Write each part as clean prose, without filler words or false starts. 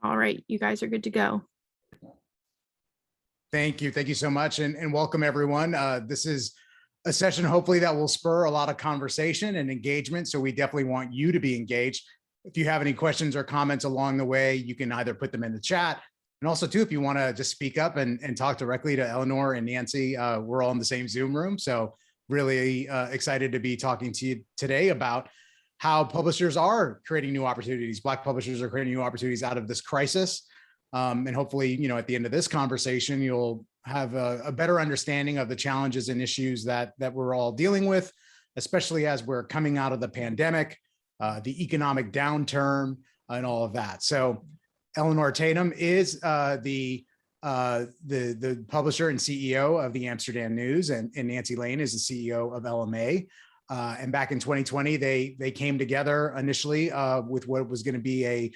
All right, you guys are good to go. Thank you. Thank you so much. And welcome everyone. This is a session, hopefully, that will spur a lot of conversation and engagement. So we definitely want you to be engaged. If you have any questions or comments along the way, you can either put them in the chat. And also too, if you want to just speak up and talk directly to Elinor and Nancy, we're all in the same Zoom room. So really excited to be talking to you today about how publishers are creating new opportunities. Black publishers are creating new opportunities out of this crisis. And hopefully, at the end of this conversation, you'll have a better understanding of the challenges and issues that we're all dealing with, especially as we're coming out of the pandemic, the economic downturn, and all of that. So Elinor Tatum is the publisher and CEO of the Amsterdam News, and Nancy Lane is the CEO of LMA. And back in 2020, they came together initially with what was going to be a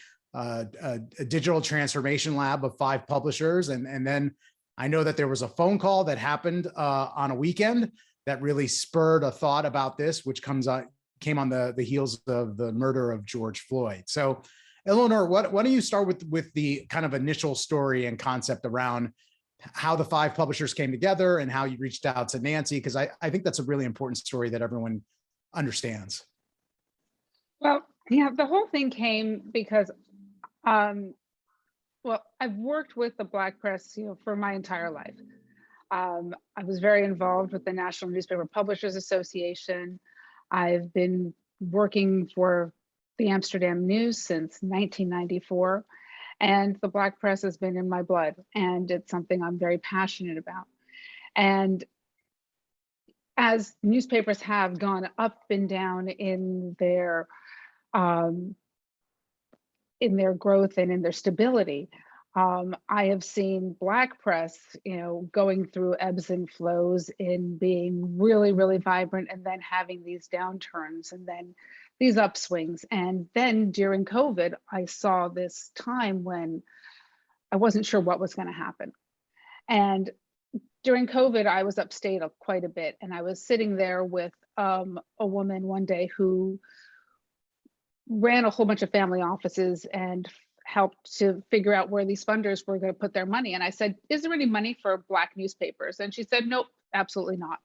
digital transformation lab of 5 publishers. And then I know that there was a phone call that happened on a weekend that really spurred a thought about this, which came on the heels of the murder of George Floyd. So Elinor, why don't you start with the kind of initial story and concept around how the 5 publishers came together and how you reached out to Nancy, because I think that's a really important story that everyone understands. Well, yeah, the whole thing came because well, I've worked with the Black press, for my entire life. I was very involved with the National Newspaper Publishers Association. I've been working for the Amsterdam News since 1994, and the Black press has been in my blood, and it's something I'm very passionate about. And as newspapers have gone up and down in their growth and in their stability, I have seen Black press, going through ebbs and flows, in being really, really vibrant, and then having these downturns and then these upswings. And then during COVID, I saw this time when I wasn't sure what was going to happen. And during COVID, I was upstate quite a bit, and I was sitting there with a woman one day who ran a whole bunch of family offices and helped to figure out where these funders were going to put their money. And I said, is there any money for Black newspapers? And she said, nope, absolutely not.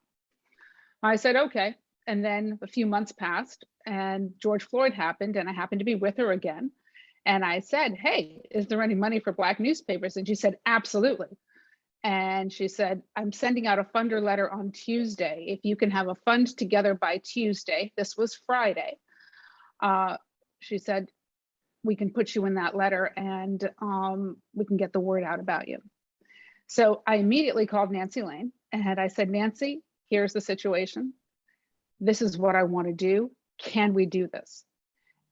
I said, okay. And then a few months passed and George Floyd happened, and I happened to be with her again. And I said, hey, is there any money for Black newspapers? And she said, absolutely. And she said, I'm sending out a funder letter on Tuesday. If you can have a fund together by Tuesday, this was Friday. She said, we can put you in that letter, and we can get the word out about you. So I immediately called Nancy Lane, and I said, Nancy, here's the situation. This is what I want to do. Can we do this?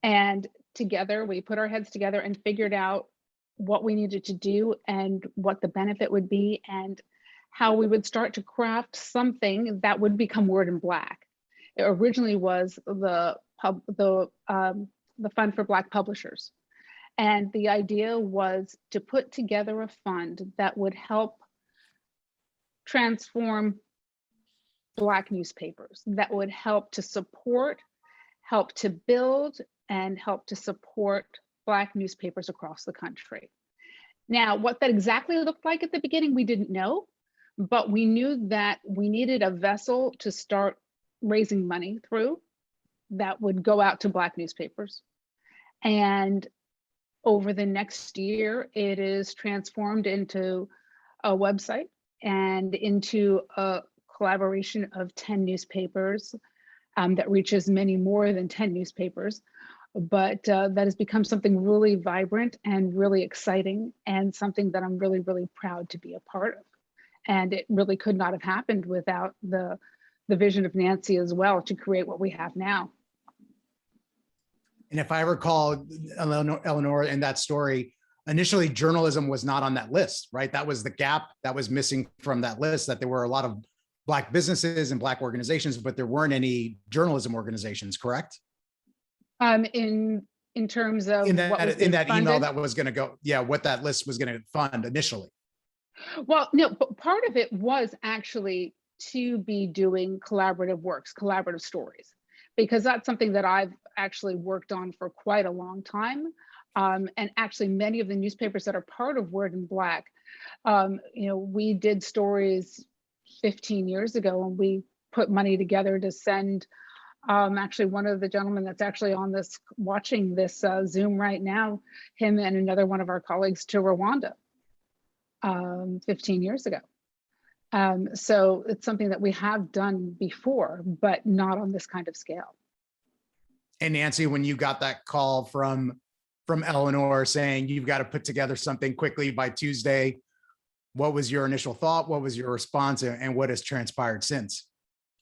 And together we put our heads together and figured out what we needed to do and what the benefit would be, and how we would start to craft something that would become Word in Black. It originally was the Fund for Black Publishers. And the idea was to put together a fund that would help transform Black newspapers, that would help to support, help to build, and help to support Black newspapers across the country. Now, what that exactly looked like at the beginning, we didn't know, but we knew that we needed a vessel to start raising money through that would go out to Black newspapers. And over the next year, it is transformed into a website and into a collaboration of 10 newspapers that reaches many more than 10 newspapers. But that has become something really vibrant and really exciting, and something that I'm really, really proud to be a part of. And it really could not have happened without the vision of Nancy as well, to create what we have now. And if I recall, Elinor, in that story, initially journalism was not on that list, right? That was the gap that was missing from that list, that there were a lot of Black businesses and Black organizations, but there weren't any journalism organizations, correct? In terms of in that email that was going to go, what that list was going to fund initially. Well, no, but part of it was actually to be doing collaborative works, collaborative stories. because that's something that I've actually worked on for quite a long time. And actually many of the newspapers that are part of Word in Black, we did stories 15 years ago, and we put money together to send actually one of the gentlemen that's actually on this, watching this Zoom right now, him and another one of our colleagues to Rwanda 15 years ago. So it's something that we have done before, but not on this kind of scale. And Nancy, when you got that call from Elinor saying you've got to put together something quickly by Tuesday, what was your initial thought? What was your response, and what has transpired since?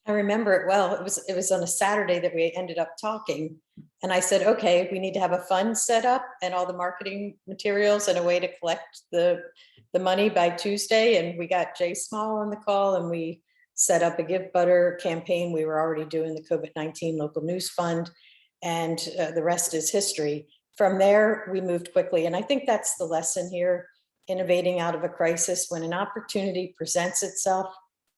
I remember it well. It was on a Saturday that we ended up talking, and I said, okay, we need to have a fund set up and all the marketing materials and a way to collect the money by Tuesday. And we got Jay Small on the call, and we set up a Give Butter campaign. We were already doing the COVID-19 local news fund, and the rest is history. From there, we moved quickly. And I think that's the lesson here, innovating out of a crisis. When an opportunity presents itself,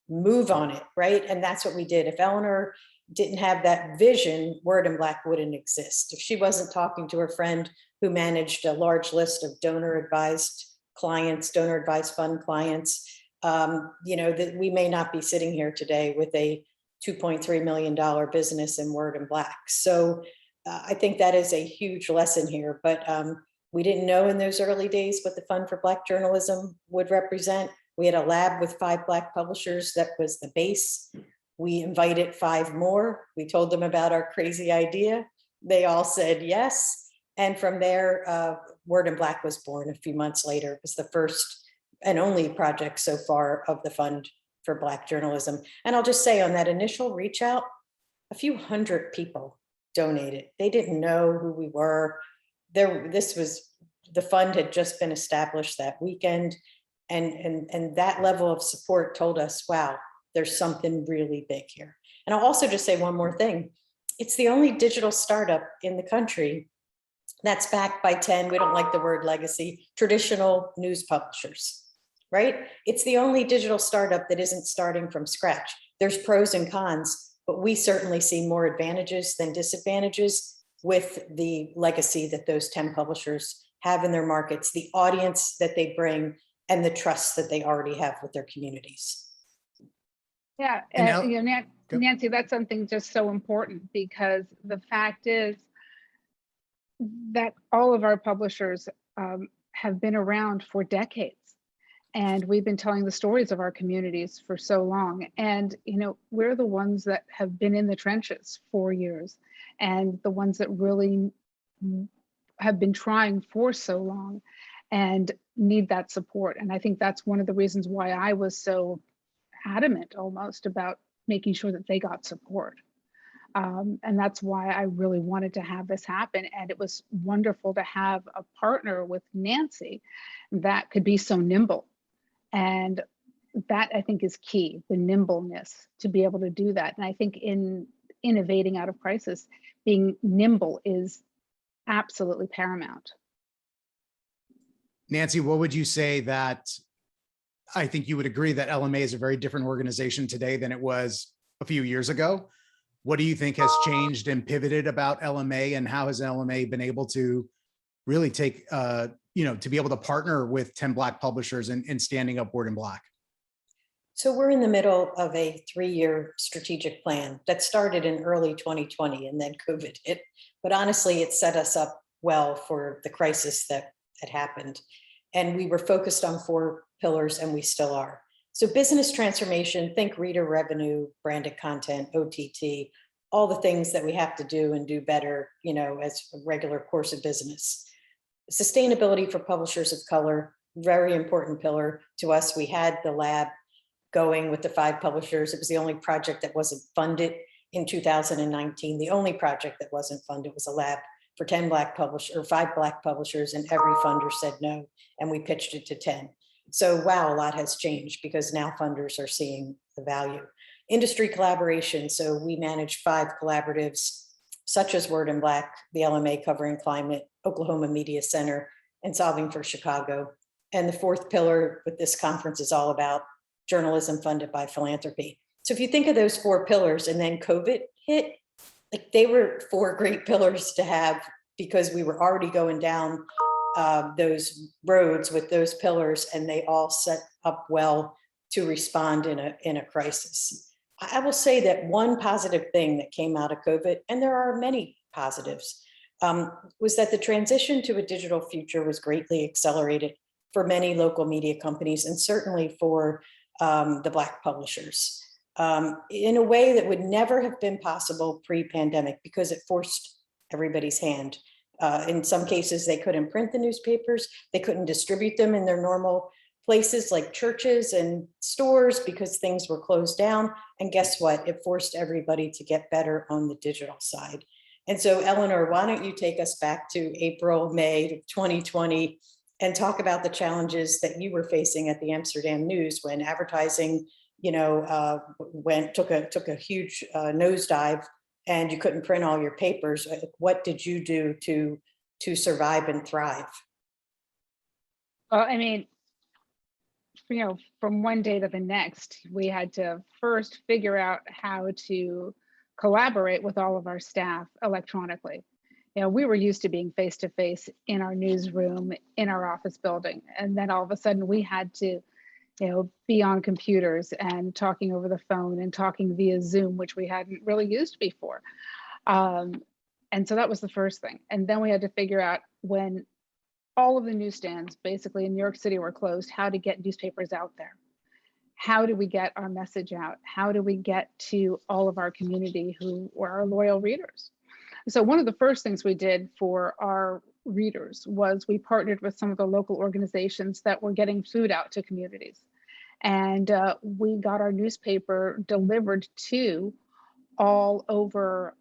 move on it, right? And that's what we did. If Elinor didn't have that vision, Word in Black wouldn't exist. If she wasn't talking to her friend who managed a large list of donor advised clients, donor advised fund clients, that we may not be sitting here today with a $2.3 million business in Word in Black. So I think that is a huge lesson here, but we didn't know in those early days what the Fund for Black Journalism would represent. We had a lab with 5 Black publishers. That was the base. We invited 5 more. We told them about our crazy idea. They all said yes. And from there, Word in Black was born a few months later. It was the first and only project so far of the Fund for Black Journalism. And I'll just say, on that initial reach out, a few hundred people donated. They didn't know who we were. The fund had just been established that weekend. And that level of support told us, wow, there's something really big here. And I'll also just say one more thing. It's the only digital startup in the country that's backed by 10, we don't like the word legacy, traditional news publishers, right? It's the only digital startup that isn't starting from scratch. There's pros and cons, but we certainly see more advantages than disadvantages with the legacy that those 10 publishers have in their markets, the audience that they bring, and the trust that they already have with their communities. Yeah, Nancy, that's something just so important, because the fact is that all of our publishers have been around for decades, and we've been telling the stories of our communities for so long. And we're the ones that have been in the trenches for years, and the ones that really have been trying for so long and need that support. And I think that's one of the reasons why I was so adamant almost about making sure that they got support. And that's why I really wanted to have this happen. And it was wonderful to have a partner with Nancy that could be so nimble. And that, I think, is key, the nimbleness to be able to do that. And I think in innovating out of crisis, being nimble is absolutely paramount. Nancy, what would you say that, I think you would agree that LMA is a very different organization today than it was a few years ago. What do you think has changed and pivoted about LMA, and how has LMA been able to really take, to be able to partner with 10 Black publishers in standing up Word in Black? So we're in the middle of a 3-year strategic plan that started in early 2020, and then COVID hit. But honestly, it set us up well for the crisis that had happened. And we were focused on 4 pillars, and we still are. So business transformation, think reader revenue, branded content, OTT, all the things that we have to do and do better, as a regular course of business. Sustainability for publishers of color, very important pillar to us. We had the lab going with the 5 publishers. It was the only project that wasn't funded in 2019. The only project that wasn't funded was a lab for 10 Black publishers, or 5 Black publishers, and every funder said no, and we pitched it to 10. So wow, a lot has changed because now funders are seeing the value. Industry collaboration. So we manage 5 collaboratives, such as Word in Black, the LMA covering climate, Oklahoma Media Center, and Solving for Chicago. And the 4th pillar with this conference is all about journalism funded by philanthropy. So if you think of those 4 pillars, and then COVID hit, like they were 4 great pillars to have, because we were already going down those roads with those pillars, and they all set up well to respond in a crisis. I will say that one positive thing that came out of COVID, and there are many positives, was that the transition to a digital future was greatly accelerated for many local media companies, and certainly for the Black publishers, in a way that would never have been possible pre-pandemic, because it forced everybody's hand. In some cases, they couldn't print the newspapers, they couldn't distribute them in their normal places like churches and stores because things were closed down. And guess what? It forced everybody to get better on the digital side. And so, Elinor, why don't you take us back to April, May 2020 and talk about the challenges that you were facing at the Amsterdam News when advertising, took a huge nosedive, and you couldn't print all your papers. What did you do to survive and thrive? Well, I mean, from one day to the next, we had to first figure out how to collaborate with all of our staff electronically. We were used to being face to face in our newsroom, in our office building. And then all of a sudden we had to, be on computers and talking over the phone and talking via Zoom, which we hadn't really used before. And so that was the first thing. And then we had to figure out, when all of the newsstands basically in New York City were closed, how to get newspapers out there. How do we get our message out? How do we get to all of our community who were our loyal readers? So one of the first things we did for our readers was we partnered with some of the local organizations that were getting food out to communities. And we got our newspaper delivered to all over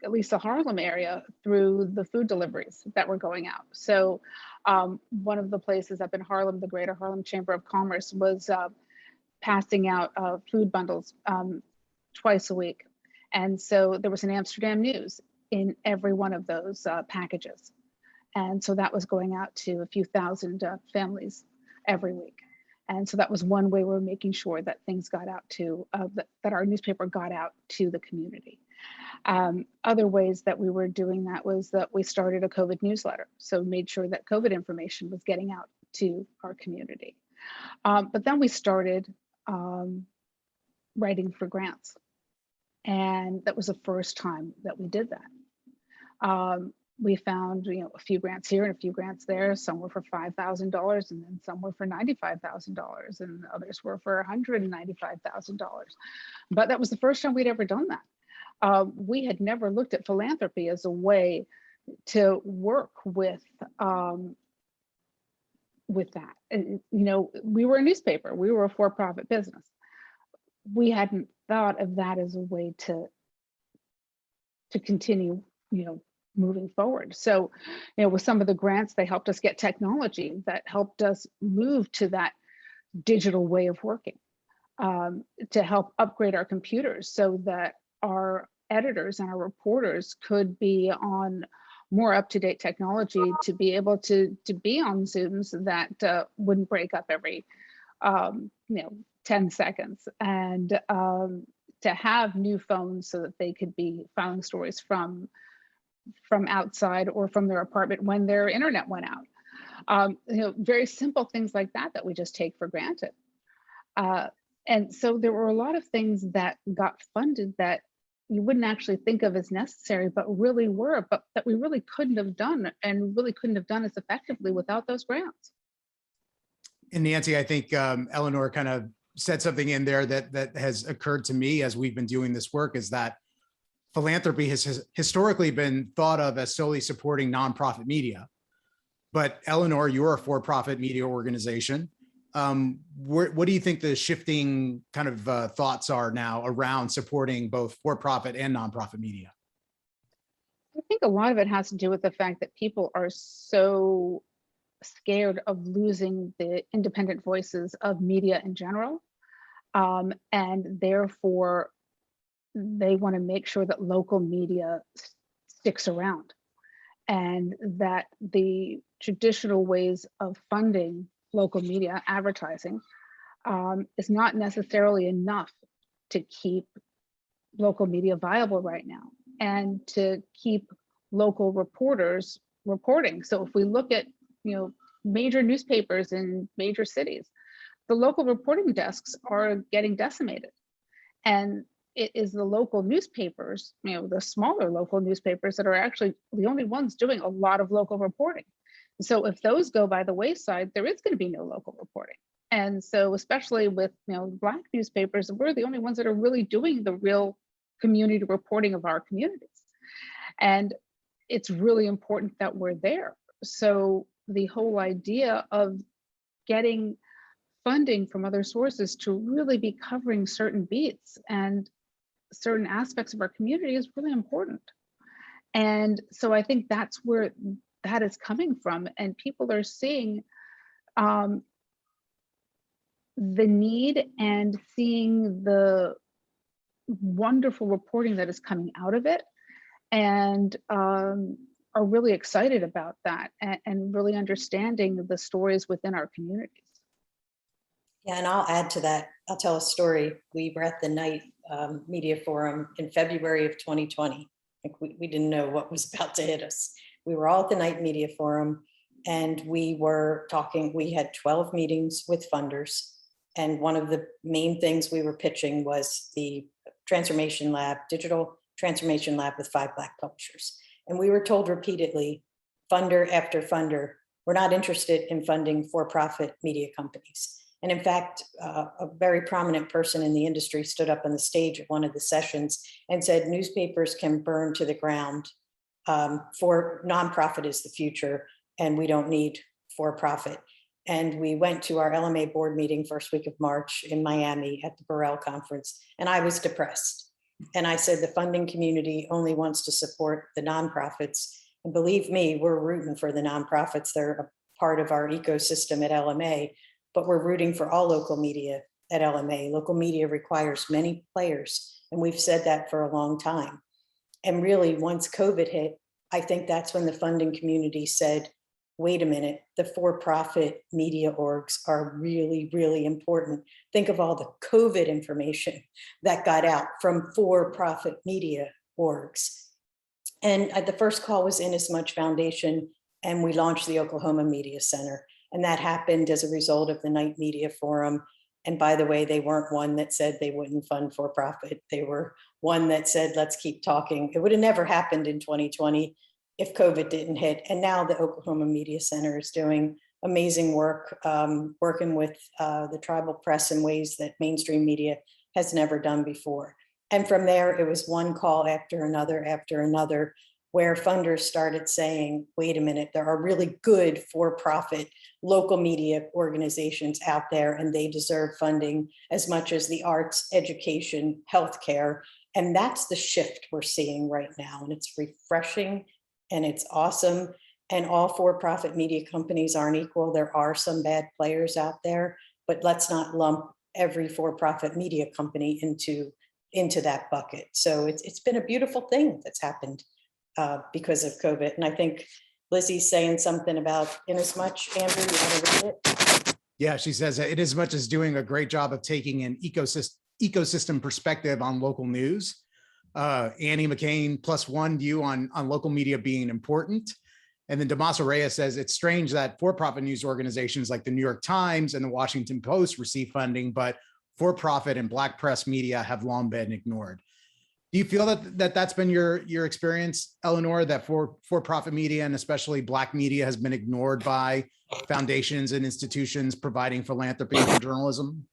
at least the Harlem area through the food deliveries that were going out. So one of the places up in Harlem, the Greater Harlem Chamber of Commerce, was passing out food bundles twice a week. And so there was an Amsterdam News in every one of those packages. And so that was going out to a few thousand families every week. And so that was one way we were making sure that things got out to, that our newspaper got out to the community. Other ways that we were doing that was that we started a COVID newsletter. So made sure that COVID information was getting out to our community. But then we started writing for grants. And that was the first time that we did that. We found, a few grants here and a few grants there. Some were for $5,000, and then some were for $95,000, and others were for $195,000. But that was the first time we'd ever done that. We had never looked at philanthropy as a way to work with that. And, we were a newspaper. We were a for-profit business. We hadn't thought of that as a way to continue, moving forward. So, with some of the grants, they helped us get technology that helped us move to that digital way of working, to help upgrade our computers so that our editors and our reporters could be on more up-to-date technology, to be able to be on Zooms that wouldn't break up every 10 seconds, and to have new phones so that they could be filing stories from outside or from their apartment when their internet went out. Very simple things like that we just take for granted. And so there were a lot of things that got funded that you wouldn't actually think of as necessary, but really were, but that we really couldn't have done, and really couldn't have done as effectively without those grants. And Nancy, I think Elinor kind of said something in there that has occurred to me as we've been doing this work, is that philanthropy has historically been thought of as solely supporting nonprofit media. But Elinor, you're a for-profit media organization. What do you think the shifting kind of thoughts are now around supporting both for-profit and nonprofit media? I think a lot of it has to do with the fact that people are so scared of losing the independent voices of media in general. And therefore, they want to make sure that local media sticks around, and that the traditional ways of funding local media advertising is not necessarily enough to keep local media viable right now and to keep local reporters reporting. So if we look at, major newspapers in major cities, the local reporting desks are getting decimated. And it is the local newspapers, the smaller local newspapers that are actually the only ones doing a lot of local reporting. So if those go by the wayside, there is going to be no local reporting. And so especially with, Black newspapers, we're the only ones that are really doing the real community reporting of our communities. And it's really important that we're there. So the whole idea of getting funding from other sources to really be covering certain beats and certain aspects of our community is really important. And so I think that's where that is coming from. And people are seeing the need and seeing the wonderful reporting that is coming out of it, and are really excited about that and really understanding the stories within our communities. Yeah, and I'll add to that. I'll tell a story. We were at the Night Media Forum in February of 2020. Like we didn't know what was about to hit us. We were all at the Night Media Forum and we were talking. We had 12 meetings with funders. And one of the main things we were pitching was the Transformation Lab, Digital Transformation Lab with 5 Black publishers. And we were told repeatedly, funder after funder, we're not interested in funding for-profit media companies. And in fact, a very prominent person in the industry stood up on the stage at one of the sessions and said, newspapers can burn to the ground, for nonprofit is the future, and we don't need for-profit. And we went to our LMA board meeting first week of March in Miami at the Burrell conference, and I was depressed. And I said, the funding community only wants to support the nonprofits. And believe me, we're rooting for the nonprofits. They're a part of our ecosystem at LMA, but we're rooting for all local media at LMA. Local media requires many players, and we've said that for a long time. And really, once COVID hit, I think that's when the funding community said, wait a minute, the for-profit media orgs are really, really important. Think of all the COVID information that got out from for-profit media orgs. And the first call was Inasmuch Foundation, and we launched the Oklahoma Media Center. And that happened as a result of the Night Media Forum. And by the way, they weren't one that said they wouldn't fund for-profit. They were one that said, let's keep talking. It would have never happened in 2020 if COVID didn't hit. And now the Oklahoma Media Center is doing amazing work, working with the tribal press in ways that mainstream media has never done before. And from there, it was one call after another, where funders started saying, wait a minute, there are really good for-profit local media organizations out there, and they deserve funding as much as the arts, education, healthcare. And that's the shift we're seeing right now. And it's refreshing and it's awesome. And all for-profit media companies aren't equal. There are some bad players out there, but let's not lump every for-profit media company into that bucket. So it's been a beautiful thing that's happened because of COVID. And I think Lizzie's saying something about Inasmuch. Andrew, you want to read it? Yeah, she says that Inasmuch is doing a great job of taking an ecosystem perspective on local news. Annie McCain +1 view on local media being important. And then Damaso Reyes says it's strange that for-profit news organizations like the New York Times and the Washington Post receive funding, but for-profit and Black press media have long been ignored. Do you feel that that's been your experience, Elinor, that for-profit media and especially Black media has been ignored by foundations and institutions providing philanthropy for journalism?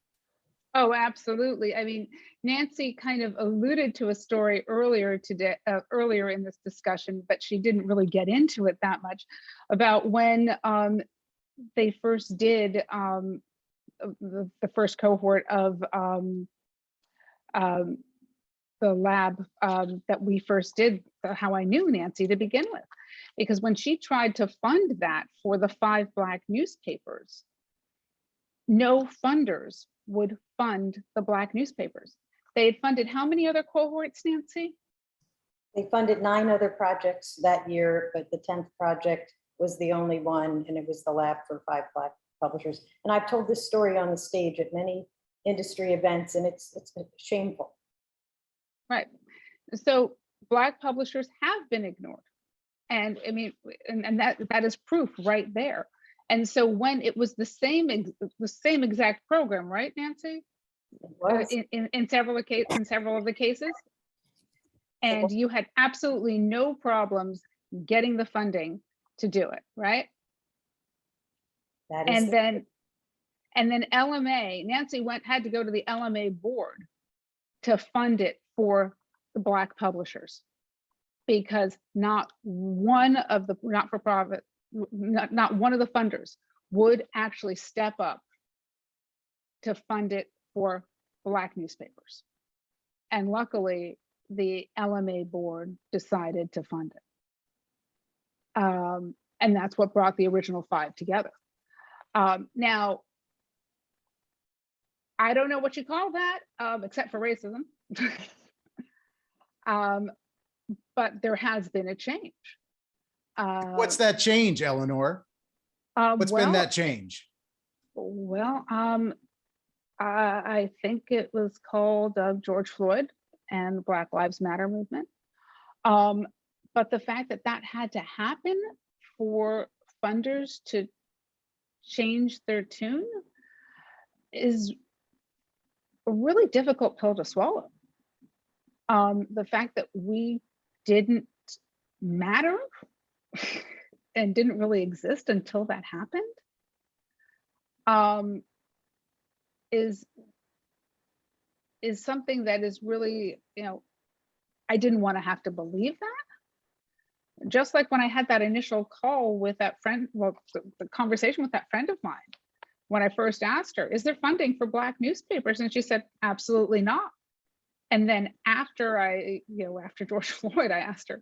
Oh, absolutely. I mean, Nancy kind of alluded to a story earlier today, earlier in this discussion, but she didn't really get into it that much, about when they first did the first cohort of the lab that we first did, how I knew Nancy to begin with. Because when she tried to fund that for the 5 Black newspapers, no funders would fund the Black newspapers. They had funded how many other cohorts, Nancy? They funded 9 other projects that year, but the 10th project was the only one, and it was the lab for 5 Black publishers. And I've told this story on the stage at many industry events, and it's shameful. Right. So Black publishers have been ignored. And I mean, and that is proof right there. And so when it was the same exact program, right, Nancy? Was. In several of the cases, and you had absolutely no problems getting the funding to do it, right? That is And then LMA, Nancy had to go to the LMA board to fund it for the Black publishers, because not one of the not-for-profit, not one of the funders would actually step up to fund it for Black newspapers. And luckily, the LMA board decided to fund it. And that's what brought the original 5 together. Now, I don't know what you call that, except for racism. But there has been a change. What's that change, Elinor? What's been that change? Well, I think it was called George Floyd and the Black Lives Matter movement. But the fact that that had to happen for funders to change their tune is a really difficult pill to swallow. The fact that we didn't matter and didn't really exist until that happened is something that is really, I didn't want to have to believe that. Just like when I had that initial call with that friend, well, the conversation with that friend of mine, when I first asked her, is there funding for Black newspapers? And she said, absolutely not. And then after after George Floyd, I asked her,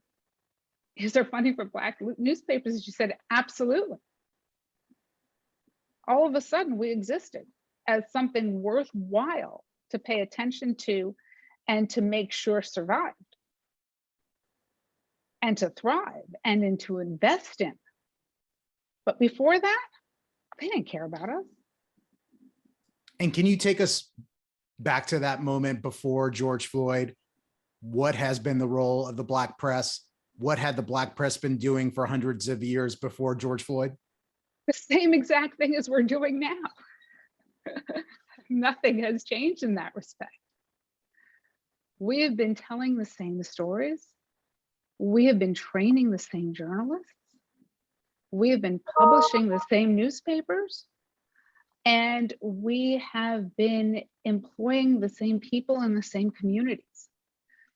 is there funding for Black newspapers? And she said, absolutely. All of a sudden we existed as something worthwhile to pay attention to and to make sure survived and to thrive and to invest in. But before that, they didn't care about us. And can you take us back to that moment before George Floyd? What has been the role of the Black press? What had the Black press been doing for hundreds of years before George Floyd? The same exact thing as we're doing now. Nothing has changed in that respect. We have been telling the same stories. We have been training the same journalists. We have been publishing the same newspapers. And we have been employing the same people in the same communities.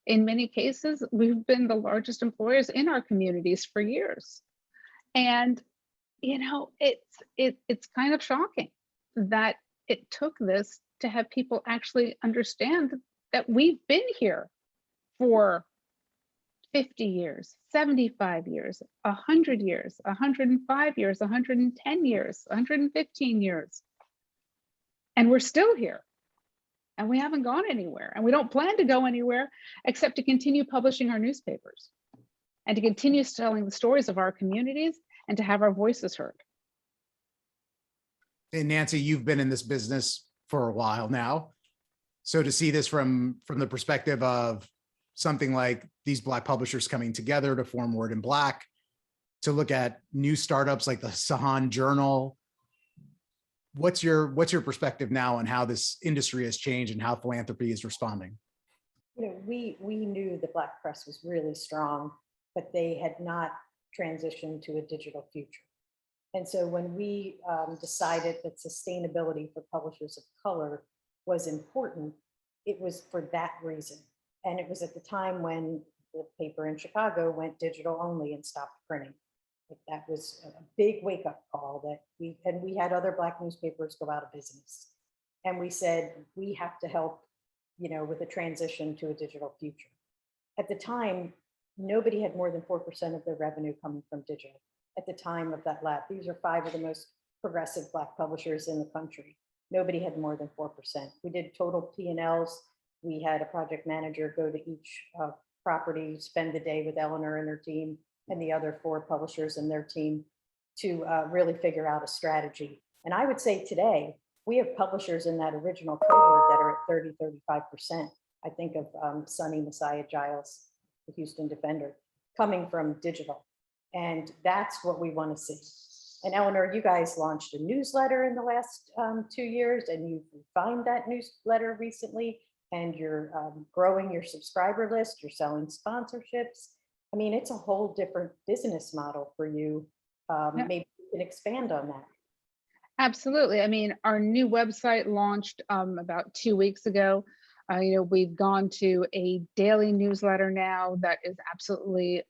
In many cases, we've been the largest employers in our communities for years. And, it's kind of shocking that it took this to have people actually understand that we've been here for 50 years, 75 years, 100 years, 105 years, 110 years, 115 years. And we're still here. And we haven't gone anywhere. And we don't plan to go anywhere except to continue publishing our newspapers and to continue telling the stories of our communities and to have our voices heard. And Nancy, you've been in this business for a while now. So to see this from the perspective of something like these Black publishers coming together to form Word in Black, to look at new startups like the Sahan Journal, what's your perspective now on how this industry has changed and how philanthropy is responding? We knew the Black press was really strong, but they had not transitioned to a digital future. And so when we decided that sustainability for publishers of color was important, it was for that reason. And it was at the time when the paper in Chicago went digital only and stopped printing. That was a big wake-up call that we had other Black newspapers go out of business. And we said, we have to help, with a transition to a digital future. At the time, nobody had more than 4% of their revenue coming from digital. At the time of that lab, these are 5 of the most progressive Black publishers in the country. Nobody had more than 4%. We did total P&Ls. We had a project manager go to each property, spend the day with Elinor and her team and the other 4 publishers and their team to really figure out a strategy. And I would say today, we have publishers in that original cohort that are at 30, 35%. I think of Sonny Messiah Giles, the Houston Defender, coming from digital. And that's what we want to see. And Elinor, you guys launched a newsletter in the last 2 years, and you've refined that newsletter recently, and you're growing your subscriber list, you're selling sponsorships. I mean, it's a whole different business model for you. Yeah. Maybe you can expand on that. Absolutely. I mean, our new website launched about 2 weeks ago. We've gone to a daily newsletter now that is absolutely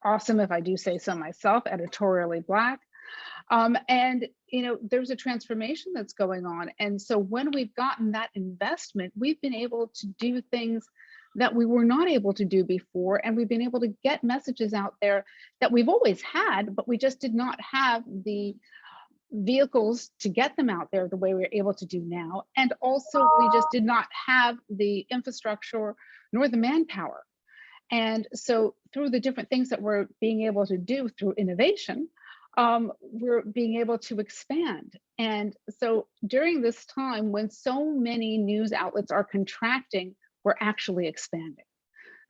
awesome, if I do say so myself, editorially Black. And there's a transformation that's going on. And so when we've gotten that investment, we've been able to do things that we were not able to do before. And we've been able to get messages out there that we've always had, but we just did not have the vehicles to get them out there the way we're able to do now. And also we just did not have the infrastructure nor the manpower. And so through the different things that we're being able to do through innovation, we're being able to expand. And so during this time when so many news outlets are contracting, we're actually expanding.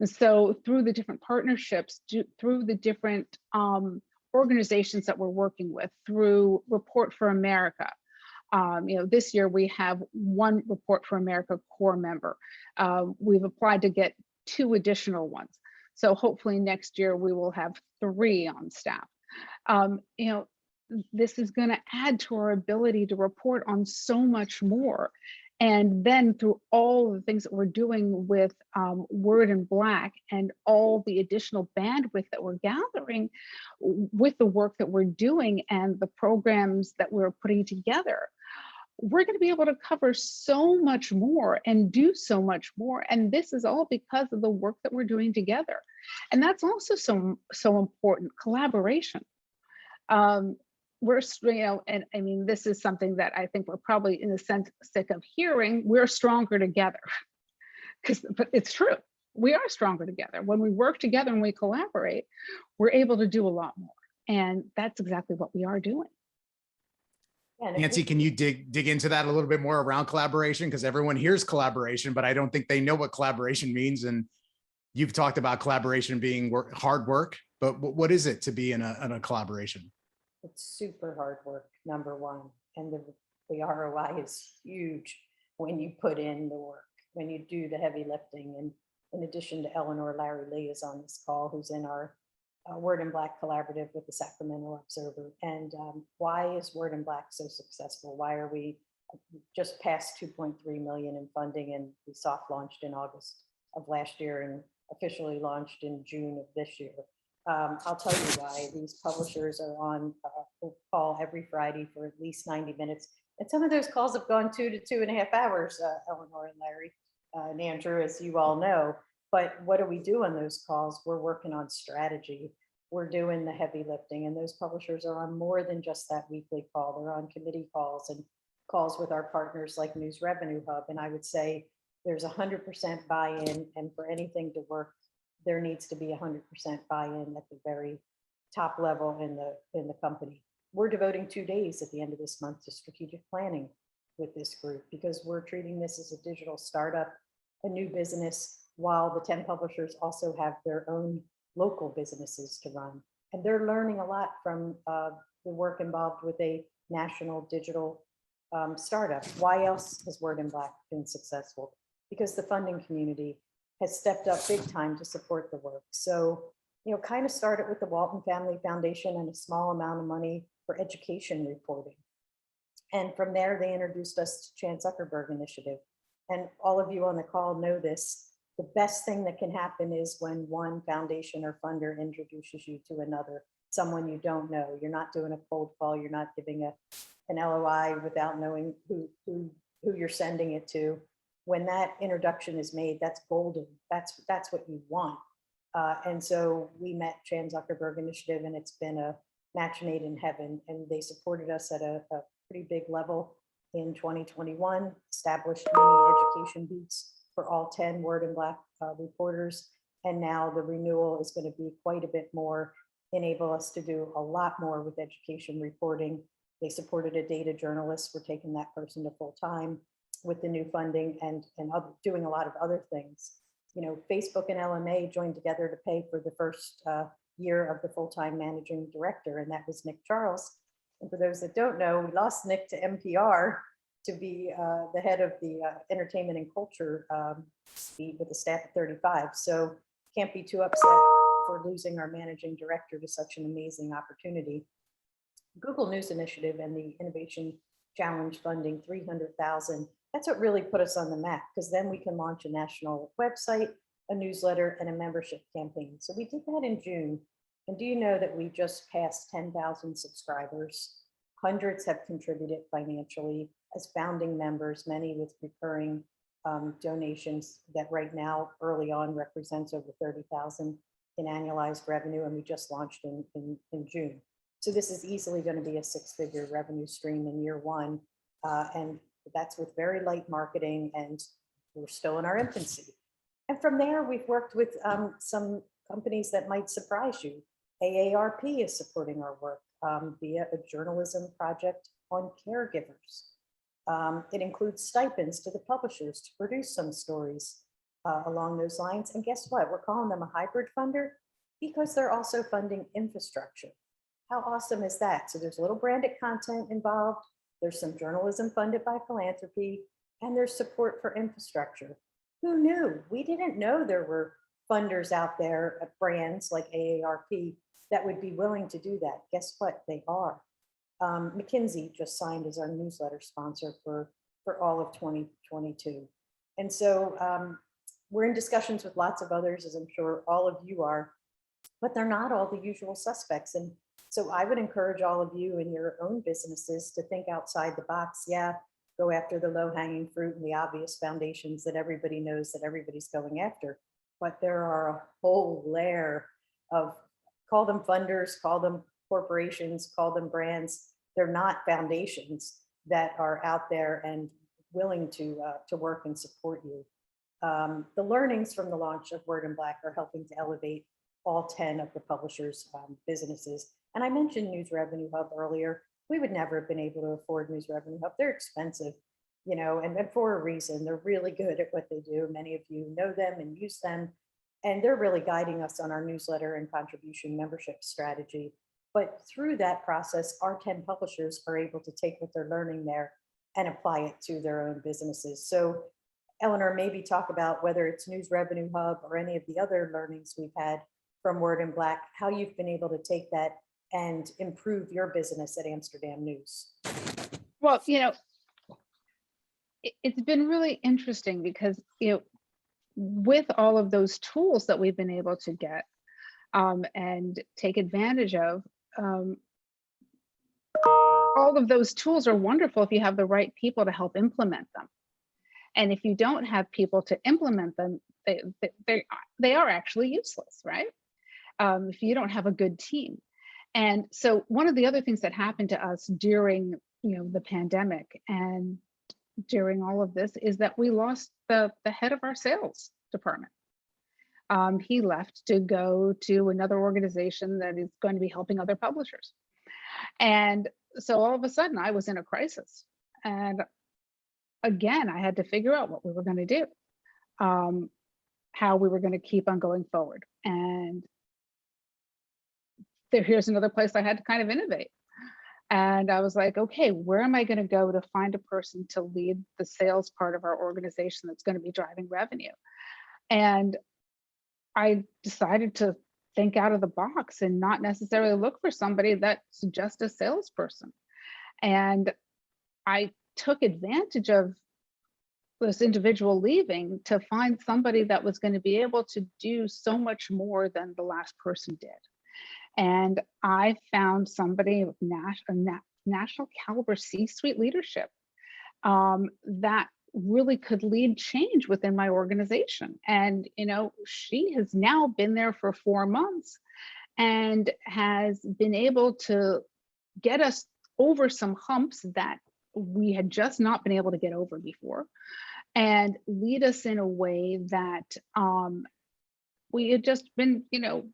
And so through the different partnerships, through the different organizations that we're working with, through Report for America. This year we have one Report for America core member. We've applied to get 2 additional ones. So hopefully next year we will have 3 on staff. This is going to add to our ability to report on so much more. And then through all the things that we're doing with Word in Black and all the additional bandwidth that we're gathering with the work that we're doing and the programs that we're putting together, we're going to be able to cover so much more and do so much more. And this is all because of the work that we're doing together. And that's also so important, collaboration. And I mean, this is something that I think we're probably in a sense sick of hearing. We're stronger together, but it's true. We are stronger together. When we work together and we collaborate, we're able to do a lot more. And that's exactly what we are doing. Yeah, Nancy, can you dig into that a little bit more around collaboration? Because everyone hears collaboration, but I don't think they know what collaboration means. And you've talked about collaboration being hard work, but what is it to be in a collaboration? It's super hard work, number one. And the ROI is huge when you put in the work, when you do the heavy lifting. And in addition to Elinor, Larry Lee is on this call, who's in our Word in Black collaborative with the Sacramento Observer. And why is Word in Black so successful? Why are we just past 2.3 million in funding, and we soft launched in August of last year and officially launched in June of this year? I'll tell you why. These publishers are on a call every Friday for at least 90 minutes. And some of those calls have gone 2 to 2.5 hours, Elinor and Larry and Andrew, as you all know. But what do we do on those calls? We're working on strategy. We're doing the heavy lifting. And those publishers are on more than just that weekly call. They're on committee calls and calls with our partners like News Revenue Hub. And I would say there's 100% buy-in. And for anything to work, there needs to be 100% buy-in at the very top level in the company. We're devoting 2 days at the end of this month to strategic planning with this group, because we're treating this as a digital startup, a new business, while the 10 publishers also have their own local businesses to run. And they're learning a lot from the work involved with a national digital startup. Why else has Word in Black been successful? Because the funding community has stepped up big time to support the work. So, kind of started with the Walton Family Foundation and a small amount of money for education reporting. And from there, they introduced us to Chan Zuckerberg Initiative. And all of you on the call know this. The best thing that can happen is when one foundation or funder introduces you to another, someone you don't know. You're not doing a cold call. You're not giving an LOI without knowing who you're sending it to. When that introduction is made, that's golden. That's what you want. And so we met Chan Zuckerberg Initiative, and it's been a match made in heaven. And they supported us at a pretty big level in 2021, established many education beats for all 10 Word in Black reporters. And now the renewal is going to be quite a bit more, enable us to do a lot more with education reporting. They supported a data journalist. We're taking that person to full time. with the new funding and doing a lot of other things. You know, Facebook and LMA joined together to pay for the first year of the full-time managing director, and that was Nick Charles. And for those that don't know, we lost Nick to NPR to be the head of the entertainment and culture suite with a staff of 35. So can't be too upset for losing our managing director to such an amazing opportunity. Google News Initiative and the Innovation Challenge funding, 300,000. That's what really put us on the map, because then we can launch a national website, a newsletter, and a membership campaign. So we did that in June. And do you know that we just passed 10,000 subscribers? Hundreds have contributed financially as founding members, many with recurring donations that right now, early on, represents over 30,000 in annualized revenue. And we just launched in June. So this is easily going to be a six-figure revenue stream in year one. And that's with very light marketing, and we're still in our infancy. And from there, we've worked with some companies that might surprise you. AARP is supporting our work via a journalism project on caregivers. It includes stipends to the publishers to produce some stories along those lines. And guess what? We're calling them a hybrid funder because they're also funding infrastructure. How awesome is that? So there's a little branded content involved. There's some journalism funded by philanthropy, and there's support for infrastructure. Who knew? We didn't know there were funders out there at brands like AARP that would be willing to do that. Guess what? They are. McKinsey just signed as our newsletter sponsor for all of 2022. And so we're in discussions with lots of others, as I'm sure all of you are, but they're not all the usual suspects. And so I would encourage all of you in your own businesses to think outside the box. Yeah, go after the low-hanging fruit and the obvious foundations that everybody knows that everybody's going after. But there are a whole layer of, call them funders, call them corporations, call them brands. They're not foundations that are out there and willing to work and support you. The learnings from the launch of Word in Black are helping to elevate all 10 of the publishers' businesses. And I mentioned News Revenue Hub earlier. We would never have been able to afford News Revenue Hub. They're expensive, you know, and for a reason. They're really good at what they do. Many of you know them and use them. And they're really guiding us on our newsletter and contribution membership strategy. But through that process, our 10 publishers are able to take what they're learning there and apply it to their own businesses. So Elinor, maybe talk about whether it's News Revenue Hub or any of the other learnings we've had from Word in Black, how you've been able to take that and improve your business at Amsterdam News. Well, you know, it's been really interesting because, you know, with all of those tools that we've been able to get and take advantage of, all of those tools are wonderful if you have the right people to help implement them. And if you don't have people to implement them, they are actually useless, right? If you don't have a good team. And so one of the other things that happened to us during, you know, the pandemic and during all of this is that we lost the head of our sales department. He left to go to another organization that is going to be helping other publishers. And so all of a sudden I was in a crisis. And again, I had to figure out what we were going to do, how we were going to keep on going forward. And here's another place I had to kind of innovate. And I was like, okay, where am I going to go to find a person to lead the sales part of our organization that's going to be driving revenue? And I decided to think out of the box and not necessarily look for somebody that's just a salesperson. And I took advantage of this individual leaving to find somebody that was going to be able to do so much more than the last person did. And I found somebody with national caliber C-suite leadership that really could lead change within my organization. And, you know, she has now been there for 4 months and has been able to get us over some humps that we had just not been able to get over before, and lead us in a way that we had just been, you know,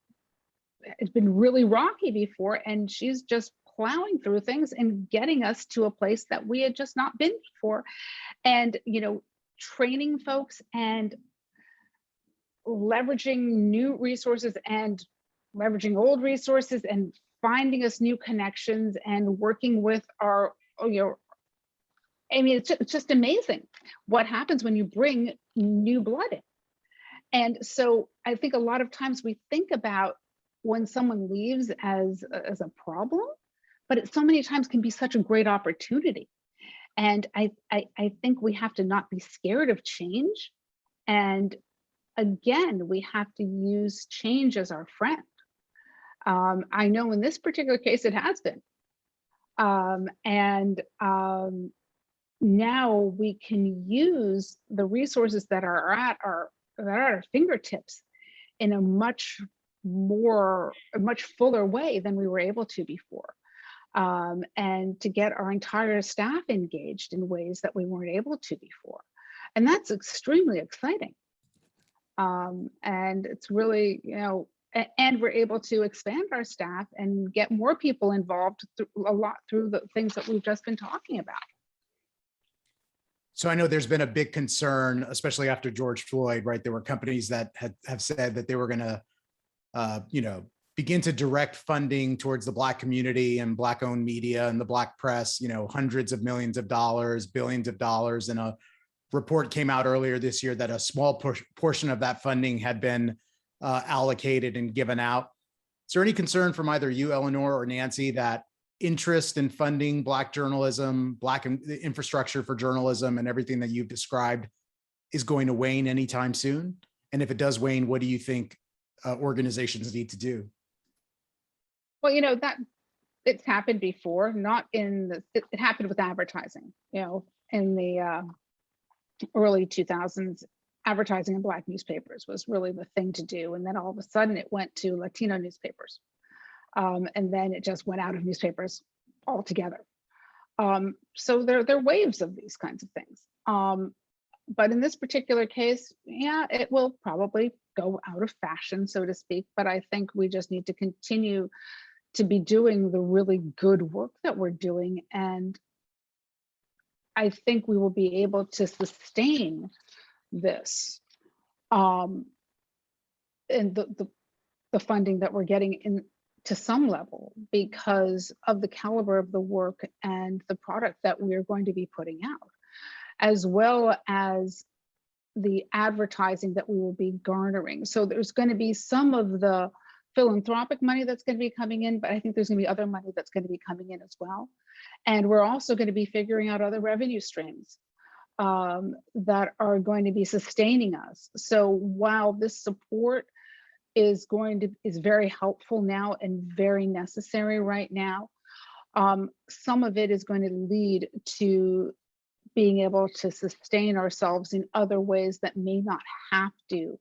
it's been really rocky before, and she's just plowing through things and getting us to a place that we had just not been before. And, training folks and leveraging new resources and leveraging old resources and finding us new connections and working with our, it's just amazing what happens when you bring new blood in. And so I think a lot of times we think about when someone leaves as a problem, but it so many times can be such a great opportunity. And I think we have to not be scared of change. And again, we have to use change as our friend. I know in this particular case, it has been. Now we can use the resources that are at our fingertips in a much fuller way than we were able to before. And to get our entire staff engaged in ways that we weren't able to before. And that's extremely exciting. And it's really, and we're able to expand our staff and get more people involved through the things that we've just been talking about. So I know there's been a big concern, especially after George Floyd, right? There were companies that have said that they were going to, begin to direct funding towards the Black community and Black-owned media and the Black press, hundreds of millions of dollars, billions of dollars. And a report came out earlier this year that a small portion of that funding had been allocated and given out. Is there any concern from either you, Elinor, or Nancy, that interest in funding Black journalism, Black infrastructure for journalism, and everything that you've described is going to wane anytime soon? And if it does wane, what do you think organizations need to do? Well, that it's happened before, it happened with advertising, in the early 2000s, advertising in Black newspapers was really the thing to do. And then all of a sudden it went to Latino newspapers. And then it just went out of newspapers altogether. So there are waves of these kinds of things. But in this particular case, it will probably go out of fashion, so to speak. But I think we just need to continue to be doing the really good work that we're doing. And I think we will be able to sustain this and the funding that we're getting in to some level because of the caliber of the work and the product that we're going to be putting out, as well as the advertising that we will be garnering. So there's going to be some of the philanthropic money that's going to be coming in, but I think there's going to be other money that's going to be coming in as well. And we're also going to be figuring out other revenue streams that are going to be sustaining us. So while this support is very helpful now and very necessary right now, some of it is going to lead to being able to sustain ourselves in other ways that may not have to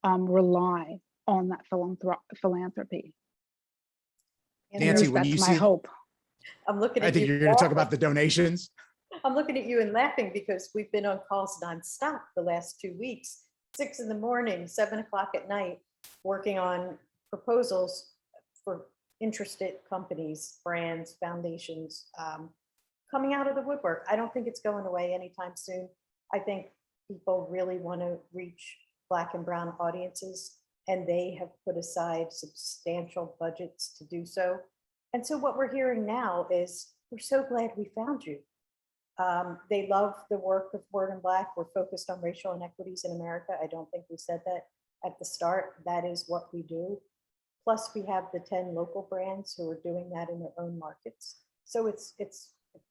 rely on that philanthropy. Nancy, when you that's see, my hope. I'm looking at I think you. you're going to talk about the donations. I'm looking at you and laughing because we've been on calls nonstop the last 2 weeks, 6 in the morning, 7 o'clock at night, working on proposals for interested companies, brands, foundations, coming out of the woodwork. I don't think it's going away anytime soon. I think people really want to reach Black and brown audiences, and they have put aside substantial budgets to do so. And so what we're hearing now is, we're so glad we found you. They love the work of Word and Black. We're focused on racial inequities in America. I don't think we said that at the start. That is what we do. Plus we have the 10 local brands who are doing that in their own markets. So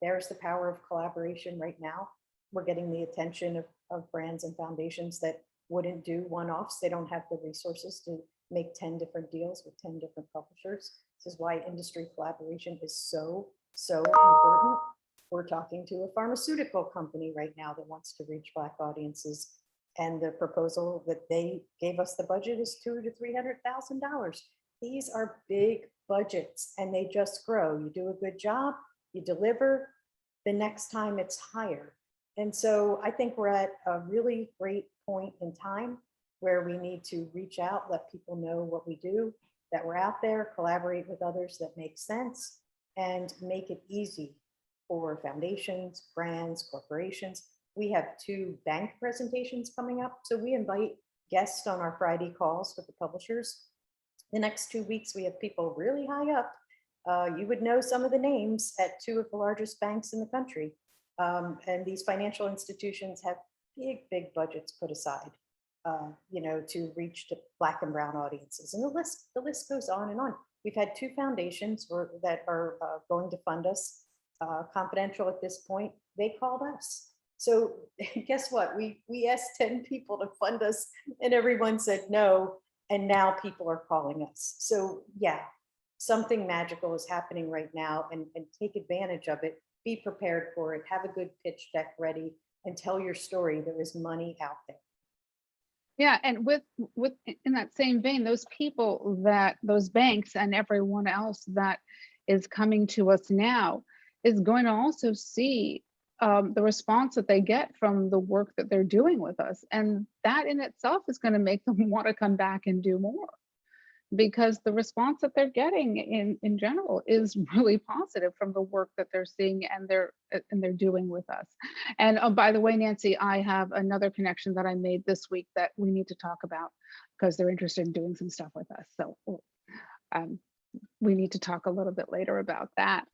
there's the power of collaboration right now. We're getting the attention of brands and foundations that wouldn't do one-offs. They don't have the resources to make 10 different deals with 10 different publishers. This is why industry collaboration is so important. We're talking to a pharmaceutical company right now that wants to reach Black audiences. And the proposal that they gave us the budget is $200,000 to $300,000. These are big budgets and they just grow. You do a good job, you deliver, the next time it's higher. And so I think we're at a really great point in time where we need to reach out, let people know what we do, that we're out there, collaborate with others that make sense, and make it easy for foundations, brands, corporations. We have 2 bank presentations coming up. So we invite guests on our Friday calls with the publishers. The next 2 weeks, we have people really high up. You would know some of the names at 2 of the largest banks in the country. And these financial institutions have big budgets put aside, to reach to Black and brown audiences. And the list goes on and on. We've had 2 foundations that are going to fund us, confidential at this point. They called us. So guess what? We asked 10 people to fund us and everyone said no. And now people are calling us. So yeah, something magical is happening right now, and take advantage of it. Be prepared for it. Have a good pitch deck ready and tell your story. There is money out there. Yeah, and with in that same vein, those people those banks and everyone else that is coming to us now is going to also see the response that they get from the work that they're doing with us. And that in itself is going to make them want to come back and do more, because the response that they're getting in general is really positive from the work that they're seeing and they're doing with us. And oh, by the way, Nancy, I have another connection that I made this week that we need to talk about because they're interested in doing some stuff with us. So we need to talk a little bit later about that.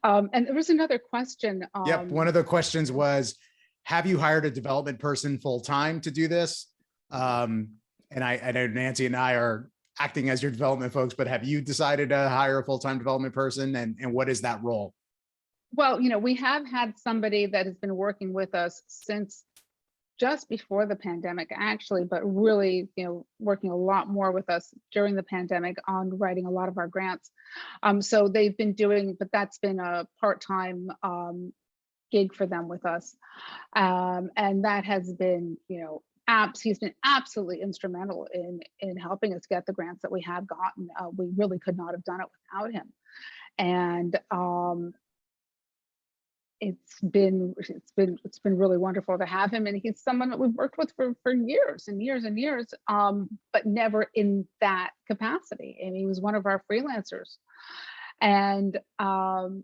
And there was another question. Yep, one of the questions was, have you hired a development person full-time to do this? And I know Nancy and I are acting as your development folks, but have you decided to hire a full-time development person, and what is that role? Well, we have had somebody that has been working with us since just before the pandemic, actually, but really, working a lot more with us during the pandemic on writing a lot of our grants. So they've been doing, but that's been a part-time gig for them with us. And that has been, he's been absolutely instrumental in helping us get the grants that we have gotten. We really could not have done it without him. And it's been really wonderful to have him. And he's someone that we've worked with for years and years and years, but never in that capacity. And he was one of our freelancers. And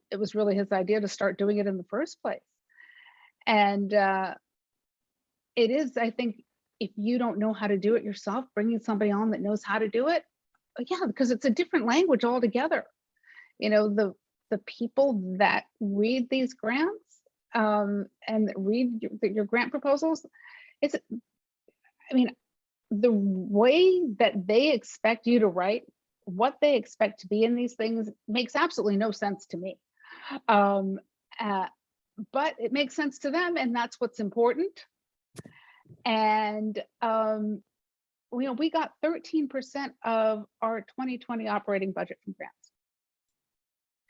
it was really his idea to start doing it in the first place. And it is, I think, if you don't know how to do it yourself, bringing somebody on that knows how to do it, yeah, because it's a different language altogether. The people that read these grants and read your grant proposals, the way that they expect you to write, what they expect to be in these things makes absolutely no sense to me. But it makes sense to them, and that's what's important. And we got 13% of our 2020 operating budget from grants.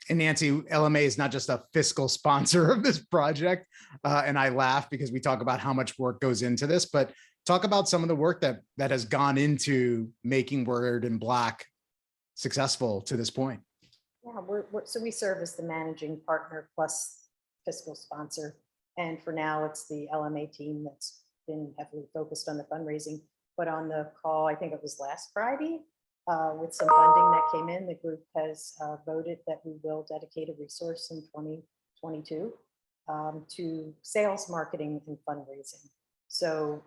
And Nancy, LMA is not just a fiscal sponsor of this project. And I laugh because we talk about how much work goes into this, but talk about some of the work that has gone into making Word in Black successful to this point. Yeah, so we serve as the managing partner plus fiscal sponsor. And for now, it's the LMA team that's been heavily focused on the fundraising. But on the call, I think it was last Friday, with some funding that came in, the group has voted that we will dedicate a resource in 2022 to sales, marketing, and fundraising. So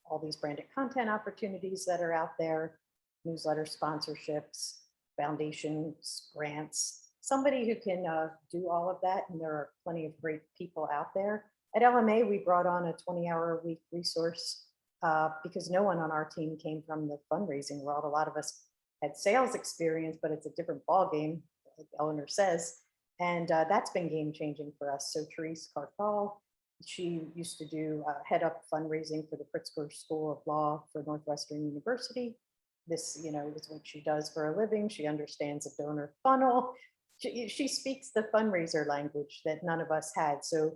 all these branded content opportunities that are out there, newsletter sponsorships, foundations, grants, somebody who can do all of that. And there are plenty of great people out there. At LMA, we brought on a 20-hour-a-week resource because no one on our team came from the fundraising world. A lot of us had sales experience, but it's a different ballgame, like Elinor says. And that's been game changing for us. So Therese Carthal, she used to do head up fundraising for the Pritzker School of Law for Northwestern University. This, is what she does for a living. She understands a donor funnel. She speaks the fundraiser language that none of us had. So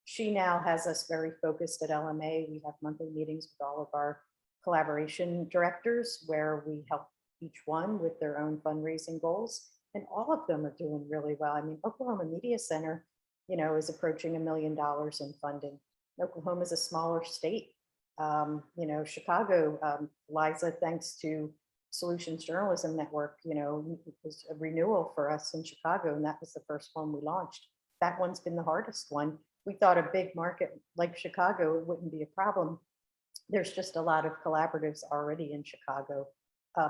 she now has us very focused at LMA. We have monthly meetings with all of our collaboration directors where we help each one with their own fundraising goals. And all of them are doing really well. I mean, Oklahoma Media Center, is approaching $1 million in funding. Oklahoma is a smaller state. Chicago, Liza, thanks to Solutions Journalism Network, it was a renewal for us in Chicago, and that was the first one we launched. That one's been the hardest one. We thought a big market like Chicago wouldn't be a problem. There's just a lot of collaboratives already in Chicago.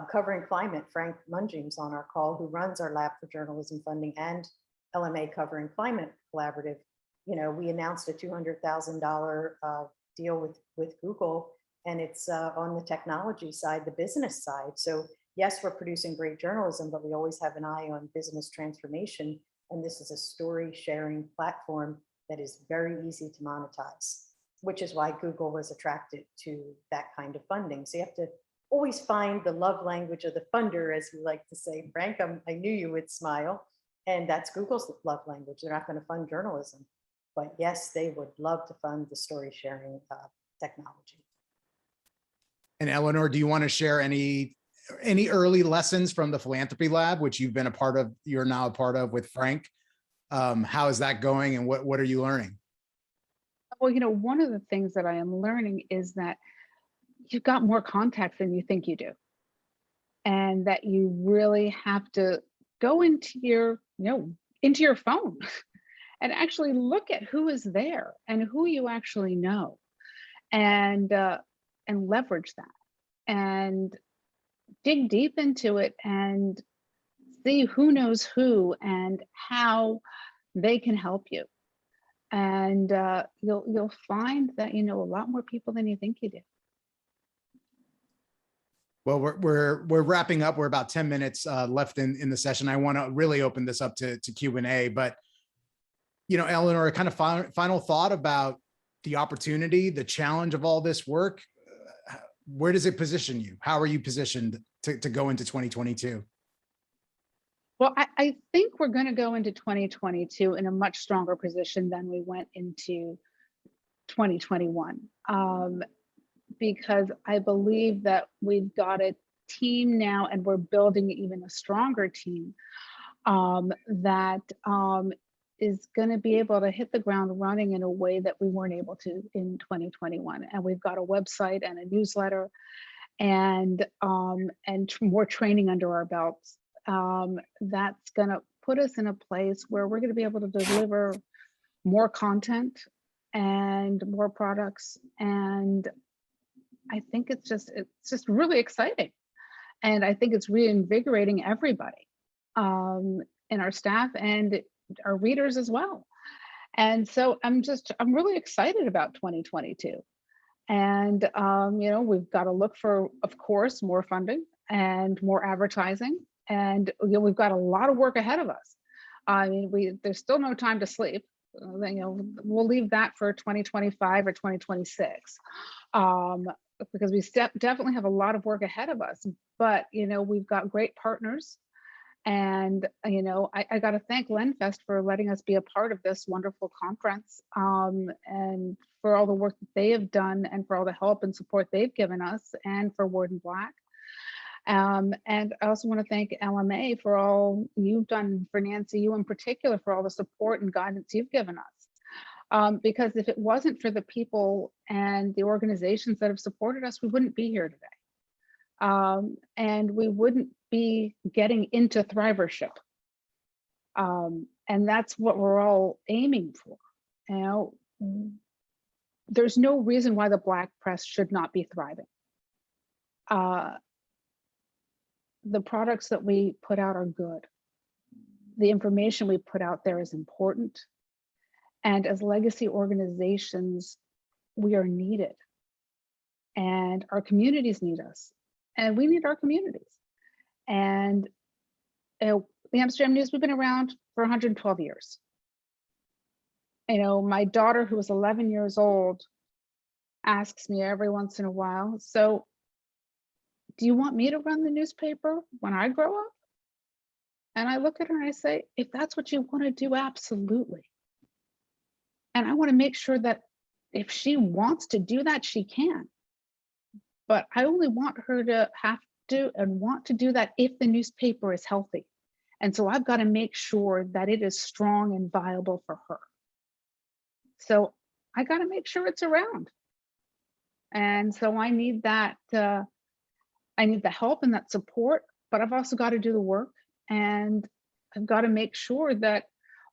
Covering climate, Frank Munging's on our call, who runs our Lab for Journalism Funding and LMA Covering Climate Collaborative. We announced a $200,000 deal with Google, and it's on the technology side, the business side. So yes, we're producing great journalism, but we always have an eye on business transformation. And this is a story sharing platform that is very easy to monetize, which is why Google was attracted to that kind of funding. So you have to always find the love language of the funder, as we like to say. Frank, I knew you would smile. And that's Google's love language. They're not going to fund journalism. But yes, they would love to fund the story sharing technology. And Elinor, do you want to share any early lessons from the Philanthropy Lab, which you've been a part of, you're now a part of with Frank? How is that going, and what are you learning? Well, one of the things that I am learning is that you've got more contacts than you think you do. And that you really have to go into your phone and actually look at who is there and who you actually know, and leverage that and dig deep into it and see who knows who and how they can help you. And you'll find that you know a lot more people than you think you do. Well, we're wrapping up. We're about 10 minutes left in the session. I want to really open this up to Q&A, but Elinor, a kind of final thought about the opportunity, the challenge of all this work. Where does it position you? How are you positioned to go into 2022? Well, I think we're going to go into 2022 in a much stronger position than we went into 2021. Because I believe that we've got a team now, and we're building even a stronger team that is going to be able to hit the ground running in a way that we weren't able to in 2021. And we've got a website and a newsletter and more training under our belts. That's going to put us in a place where we're going to be able to deliver more content and more products. And I think it's just really exciting. And I think it's reinvigorating everybody in our staff and our readers as well. And so I'm really excited about 2022. And, we've got to look for, of course, more funding and more advertising. And we've got a lot of work ahead of us. I mean, there's still no time to sleep. We'll leave that for 2025 or 2026. Because we definitely have a lot of work ahead of us, but we've got great partners, and I got to thank LenFest for letting us be a part of this wonderful conference, and for all the work that they have done, and for all the help and support they've given us, and for Ward and Black. And I also want to thank LMA for all you've done, for Nancy, you in particular, for all the support and guidance you've given us. Because if it wasn't for the people and the organizations that have supported us, we wouldn't be here today. And we wouldn't be getting into thrivership. And that's what we're all aiming for. There's no reason why the Black press should not be thriving. The products that we put out are good. The information we put out there is important. And as legacy organizations, we are needed, and our communities need us, and we need our communities. And the Amsterdam News, we've been around for 112 years. My daughter, who is 11 years old, asks me every once in a while, so do you want me to run the newspaper when I grow up? And I look at her and I say, if that's what you want to do, absolutely. And I want to make sure that if she wants to do that, she can. But I only want her to have to and want to do that if the newspaper is healthy. And so I've got to make sure that it is strong and viable for her. So I got to make sure it's around. And so I need that I need the help and that support, but I've also got to do the work, and I've got to make sure that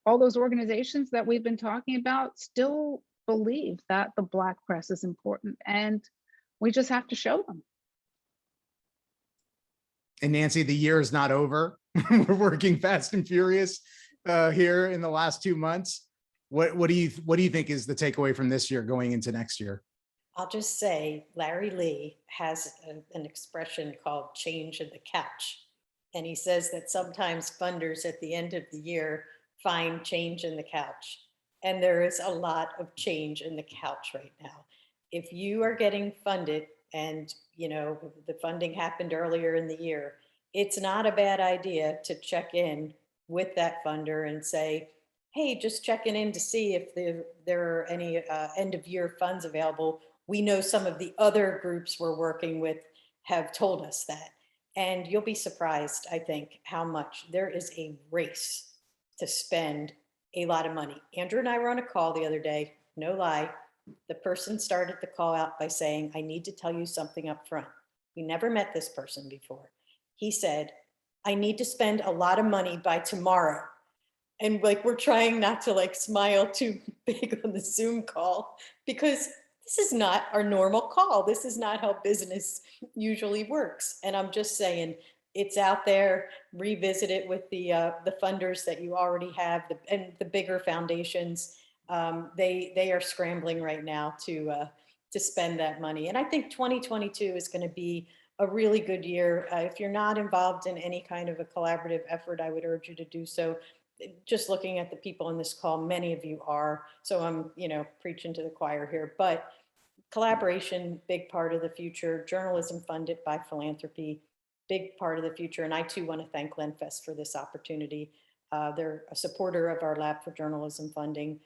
all those organizations that we've been talking about still believe that the Black press is important, and we just have to show them. And Nancy, the year is not over. We're working fast and furious here in the last 2 months. What do you think is the takeaway from this year going into next year? I'll just say Larry Lee has an expression called change in the couch. And he says that sometimes funders at the end of the year find change in the couch. And there is a lot of change in the couch right now. If you are getting funded and the funding happened earlier in the year, it's not a bad idea to check in with that funder and say, hey, just checking in to see if there are any end of year funds available. We know some of the other groups we're working with have told us that. And you'll be surprised, I think, how much there is a race to spend a lot of money. Andrew and I were on a call the other day, no lie. The person started the call out by saying, I need to tell you something up front. We never met this person before. He said, I need to spend a lot of money by tomorrow. And we're trying not to smile too big on the Zoom call, because this is not our normal call. This is not how business usually works. And I'm just saying, it's out there. Revisit it with the funders that you already have, and the bigger foundations. They are scrambling right now to spend that money. And I think 2022 is going to be a really good year. If you're not involved in any kind of a collaborative effort, I would urge you to do so. Just looking at the people in this call, many of you are. So I'm, preaching to the choir here, but collaboration, big part of the future. Journalism funded by philanthropy, big part of the future. And I too want to thank LenFest for this opportunity. They're a supporter of our Lab for Journalism funding.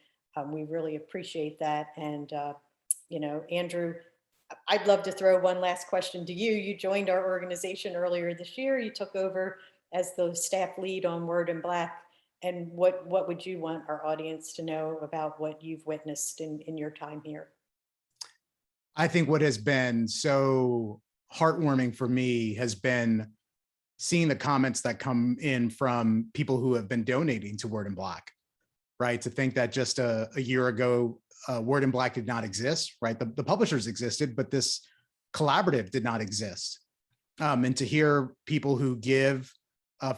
We really appreciate that. And, Andrew, I'd love to throw one last question to you. You joined our organization earlier this year. You took over as the staff lead on Word in Black. And what would you want our audience to know about what you've witnessed in your time here? I think what has been so heartwarming for me has been seeing the comments that come in from people who have been donating to Word in Black, right? To think that just a year ago, Word in Black did not exist, right? The publishers existed, but this collaborative did not exist. And to hear people who give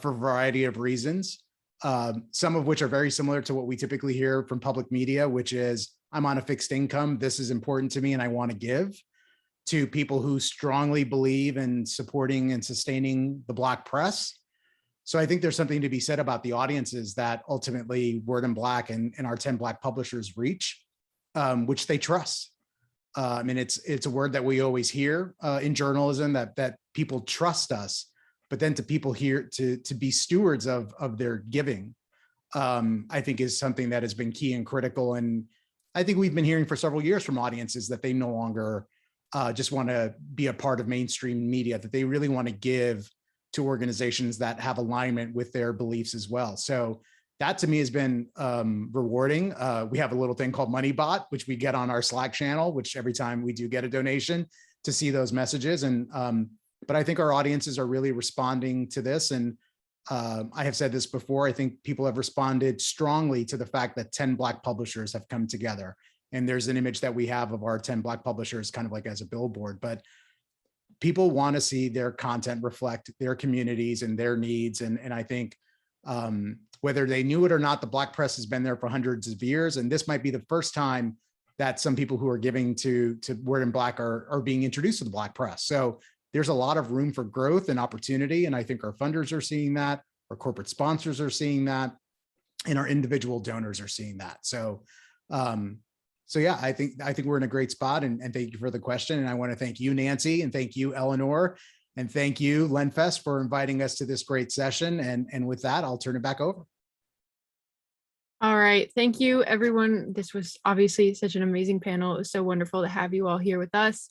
for a variety of reasons, some of which are very similar to what we typically hear from public media, which is, I'm on a fixed income, this is important to me and I want to give, to people who strongly believe in supporting and sustaining the Black press. So I think there's something to be said about the audiences that ultimately Word in Black and our 10 Black publishers reach, which they trust. And it's a word that we always hear in journalism, that people trust us, but then to people here to be stewards of their giving, I think is something that has been key and critical. And I think we've been hearing for several years from audiences that they no longer just want to be a part of mainstream media, that they really want to give to organizations that have alignment with their beliefs as well. So that to me has been rewarding. We have a little thing called MoneyBot, which we get on our Slack channel, which every time we do get a donation to see those messages. And but I think our audiences are really responding to this. And I have said this before, I think people have responded strongly to the fact that 10 Black publishers have come together. And there's an image that we have of our 10 Black publishers kind of like as a billboard, but people want to see their content reflect their communities and their needs. And I think whether they knew it or not, the Black press has been there for hundreds of years. And this might be the first time that some people who are giving to Word in Black are being introduced to the Black press. So there's a lot of room for growth and opportunity. And I think our funders are seeing that, our corporate sponsors are seeing that, and our individual donors are seeing that. So, so yeah, I think we're in a great spot, and thank you for the question. And I want to thank you, Nancy, and thank you, Elinor, and thank you, LenFest, for inviting us to this great session. And with that, I'll turn it back over. All right. Thank you, everyone. This was obviously such an amazing panel. It was so wonderful to have you all here with us.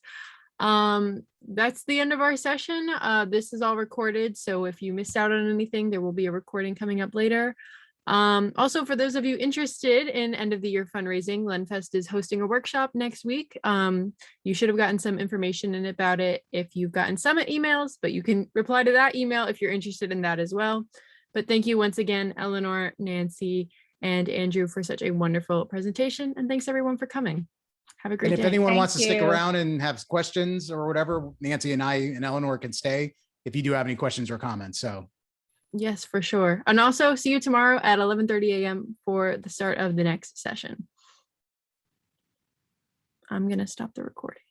That's the end of our session. This is all recorded, so if you missed out on anything, there will be a recording coming up later. Also, for those of you interested in end of the year fundraising, LendFest is hosting a workshop next week. You should have gotten some information about it if you've gotten Summit emails, but you can reply to that email if you're interested in that as well. But thank you once again, Elinor, Nancy, and Andrew for such a wonderful presentation. And thanks everyone for coming. Have a great And day. if anyone Thank wants to stick you. around and have questions or whatever, Nancy and I and Elinor can stay if you do have any questions or comments. So Yes, for sure. And also see you tomorrow at 11:30 a.m. for the start of the next session. I'm going to stop the recording.